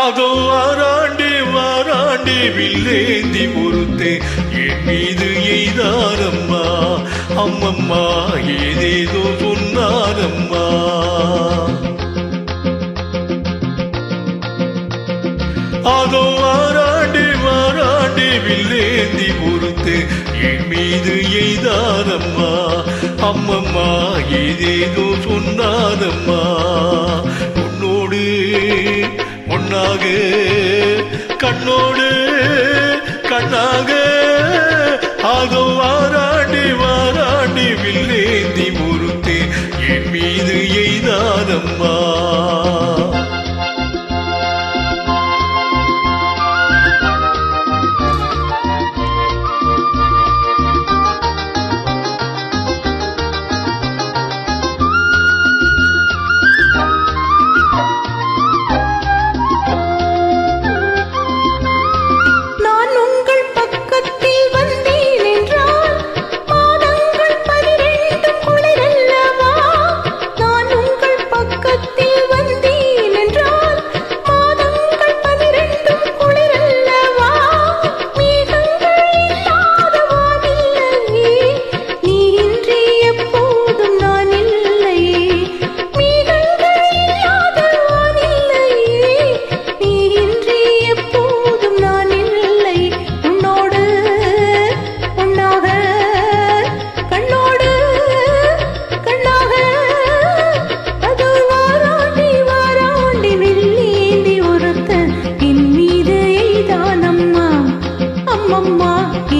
அதோ வாராண்டி வாராண்டி வில்லேந்தி பொறுத்தே என் மீது எய்தாரம்மா. அம்மம்மா ஏதேதோ சொன்னாரம்மா. அதோ வாராண்டி வாராண்டி வில்லேந்தி பொறுத்து என் மீது எய்தாரம்மா. அம்மம்மா ஏதேதோ சொன்னாரம்மா. உன்னோடு ஒன்னாக கண்ணோடு கண்ணாக அதோ வாராண்டி வாராண்டி வில்லேந்தி பொறுத்து என் மீது எய்தாரம்மா.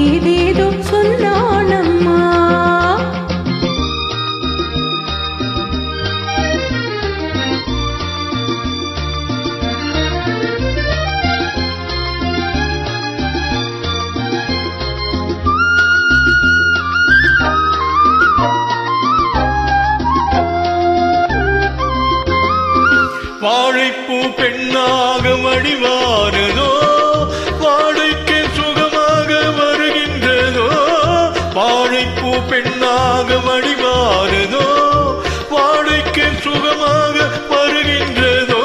ஏதேதோ சொன்னானம்மா. வாழைப்பூ பெண்ணாக மடிவாரதோ வாழைக்கு சுகமாக வருகின்றதோ. வாழைப்பூ பெண்ணாக மடிவாரதோ வாழைக்கு சுகமாக வருகின்றதோ.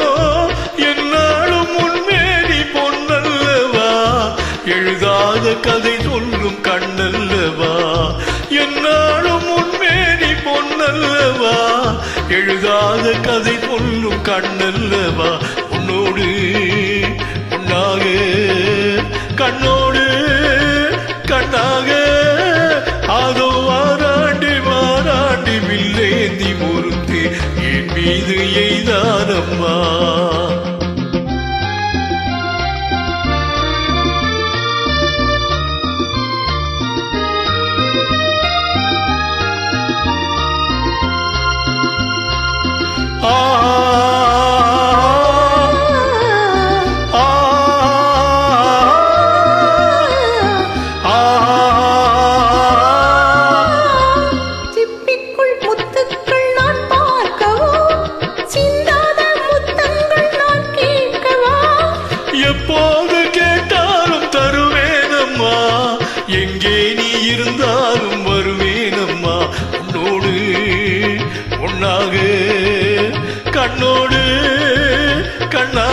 என்னாலும் உன்மேனி பொன்னல்லவா எழுதாத கதை சொல்லும் கண்ணல்லவா. என்னாலும் உன்மேனி பொன்னல்லவா எழுதாத கதை சொல்லும் கண்ணல்லவா. உன்னோடு உன்னாக கண்ணோடு கண்ணாக அதோ வாராண்டி வாராண்டி வில்லேந்தி பொறுத்து என் மீது எய்தாரம்மா. சிப்பிக்குள் முத்துக்கள் நான் பார்க்கவோ சிந்தாத முத்தங்கள் நான் கேட்கவா. எப்போது கேட்டாலும் தருவேனம்மா. எங்கே நீ இருந்தாலும் வருவேனம்மா. உன்னோடு ஒன்னாக கண்ணோடு கண்ணா